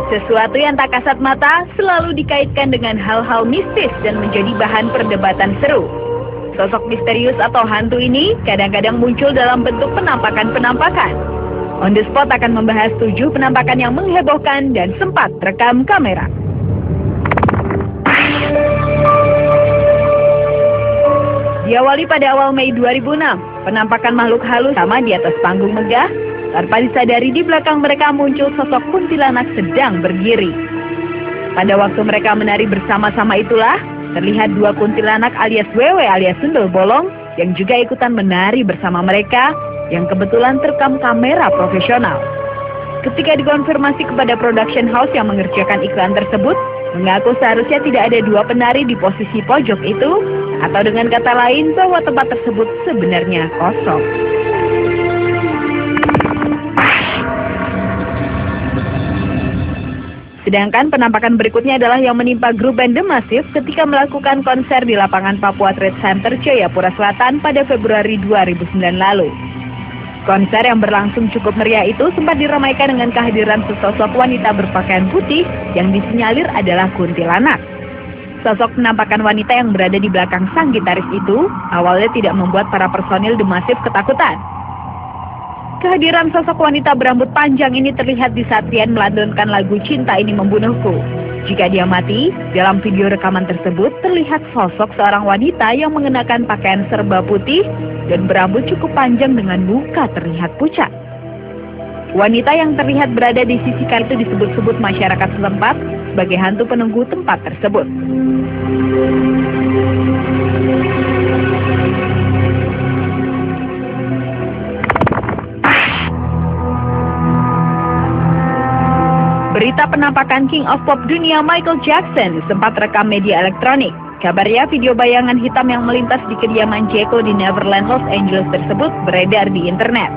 Sesuatu yang tak kasat mata selalu dikaitkan dengan hal-hal mistis dan menjadi bahan perdebatan seru. Sosok misterius atau hantu ini kadang-kadang muncul dalam bentuk penampakan-penampakan. On the Spot akan membahas 7 penampakan yang menghebohkan dan sempat rekam kamera. Diawali pada awal Mei 2006, penampakan makhluk halus sama di atas panggung megah. Tanpa disadari di belakang mereka muncul sosok kuntilanak sedang berdiri. Pada waktu mereka menari bersama-sama itulah, terlihat 2 kuntilanak alias wewe alias sundel bolong yang juga ikutan menari bersama mereka yang kebetulan terekam kamera profesional. Ketika dikonfirmasi kepada production house yang mengerjakan iklan tersebut, mengaku seharusnya tidak ada 2 penari di posisi pojok itu, atau dengan kata lain bahwa tempat tersebut sebenarnya kosong. Sedangkan penampakan berikutnya adalah yang menimpa grup band The Massive ketika melakukan konser di lapangan Papua Trade Center, Jayapura Selatan pada Februari 2009 lalu. Konser yang berlangsung cukup meriah itu sempat diramaikan dengan kehadiran sesosok wanita berpakaian putih yang disinyalir adalah kuntilanak. Sosok penampakan wanita yang berada di belakang sang gitaris itu awalnya tidak membuat para personil The Massive ketakutan. Kehadiran sosok wanita berambut panjang ini terlihat di saat Rian melantunkan lagu Cinta Ini Membunuhku. Jika dia mati, dalam video rekaman tersebut terlihat sosok seorang wanita yang mengenakan pakaian serba putih dan berambut cukup panjang dengan muka terlihat pucat. Wanita yang terlihat berada di sisi kanan itu disebut-sebut masyarakat setempat sebagai hantu penunggu tempat tersebut. Berita penampakan King of Pop dunia Michael Jackson sempat rekam media elektronik. Kabarnya video bayangan hitam yang melintas di kediaman Jeko di Neverland, Los Angeles tersebut beredar di internet.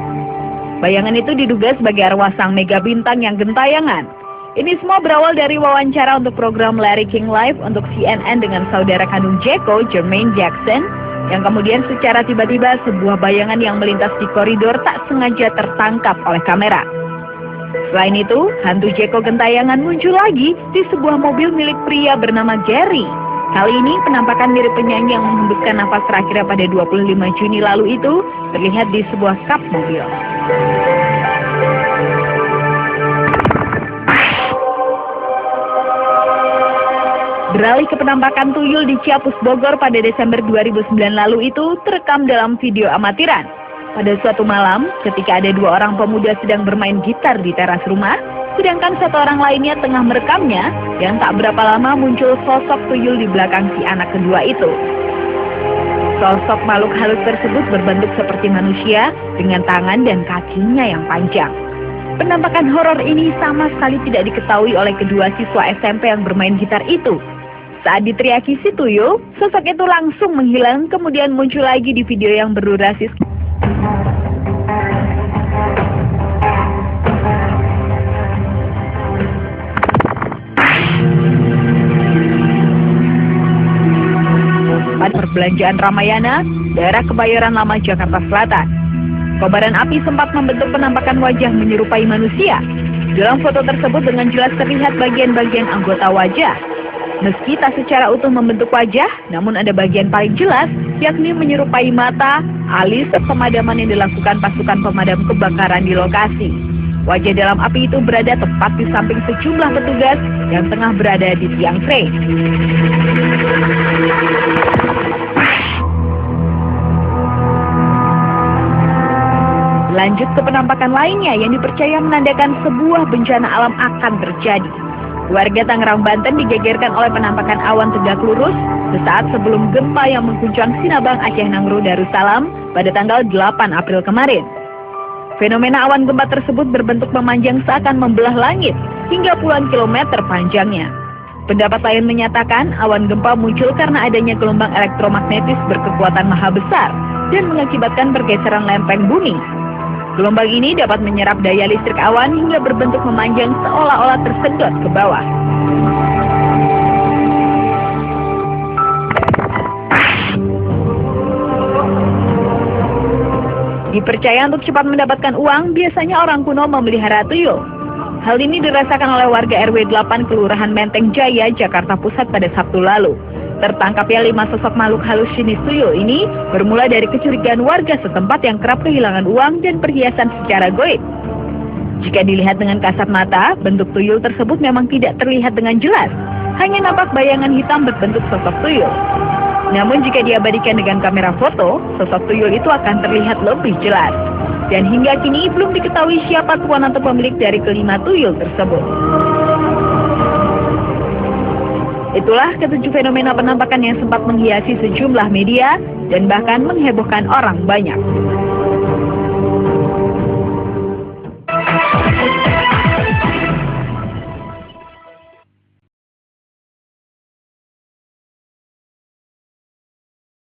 Bayangan itu diduga sebagai arwah sang mega bintang yang gentayangan. Ini semua berawal dari wawancara untuk program Larry King Live untuk CNN dengan saudara kandung Jeko, Jermaine Jackson, yang kemudian secara tiba-tiba sebuah bayangan yang melintas di koridor tak sengaja tertangkap oleh kamera. Selain itu, hantu Jeko gentayangan muncul lagi di sebuah mobil milik pria bernama Gary. Kali ini penampakan mirip penyanyi yang menghembuskan nafas terakhirnya pada 25 Juni lalu itu terlihat di sebuah kap mobil. Beralih ke penampakan tuyul di Ciapus, Bogor pada Desember 2009 lalu itu terekam dalam video amatiran. Pada suatu malam, ketika ada 2 orang pemuda sedang bermain gitar di teras rumah, sedangkan 1 orang lainnya tengah merekamnya, yang tak berapa lama muncul sosok tuyul di belakang si anak kedua itu. Sosok makhluk halus tersebut berbentuk seperti manusia dengan tangan dan kakinya yang panjang. Penampakan horor ini sama sekali tidak diketahui oleh kedua siswa SMP yang bermain gitar itu. Saat diteriaki si tuyul, sosok itu langsung menghilang, kemudian muncul lagi di video yang berdurasi perbelanjaan Ramayana, daerah Kebayoran Lama, Jakarta Selatan. Kobaran api sempat membentuk penampakan wajah menyerupai manusia. Dalam foto tersebut dengan jelas terlihat bagian-bagian anggota wajah. Meski tak secara utuh membentuk wajah, namun ada bagian paling jelas, yakni menyerupai mata, alis, pemadaman yang dilakukan pasukan pemadam kebakaran di lokasi. Wajah dalam api itu berada tepat di samping sejumlah petugas yang tengah berada di tiang tray. Lanjut ke penampakan lainnya yang dipercaya menandakan sebuah bencana alam akan terjadi. Warga Tangerang, Banten digegerkan oleh penampakan awan tegak lurus sesaat sebelum gempa yang mengguncang Sinabang, Aceh Nangro, Darussalam pada tanggal 8 April kemarin. Fenomena awan gempa tersebut berbentuk memanjang seakan membelah langit hingga puluhan kilometer panjangnya. Pendapat lain menyatakan awan gempa muncul karena adanya gelombang elektromagnetis berkekuatan maha besar dan mengakibatkan pergeseran lempeng bumi. Gelombang ini dapat menyerap daya listrik awan hingga berbentuk memanjang seolah-olah tersedot ke bawah. Dipercaya untuk cepat mendapatkan uang, biasanya orang kuno memelihara tuyul. Hal ini dirasakan oleh warga RW 8 Kelurahan Menteng Jaya, Jakarta Pusat pada Sabtu lalu. Tertangkapnya 5 sosok makhluk halus jenis tuyul ini bermula dari kecurigaan warga setempat yang kerap kehilangan uang dan perhiasan secara goib. Jika dilihat dengan kasat mata, bentuk tuyul tersebut memang tidak terlihat dengan jelas. Hanya nampak bayangan hitam berbentuk sosok tuyul. Namun jika diabadikan dengan kamera foto, sosok tuyul itu akan terlihat lebih jelas. Dan hingga kini belum diketahui siapa tuan atau pemilik dari kelima tuyul tersebut. Itulah ketujuh fenomena penampakan yang sempat menghiasi sejumlah media dan bahkan menghebohkan orang banyak.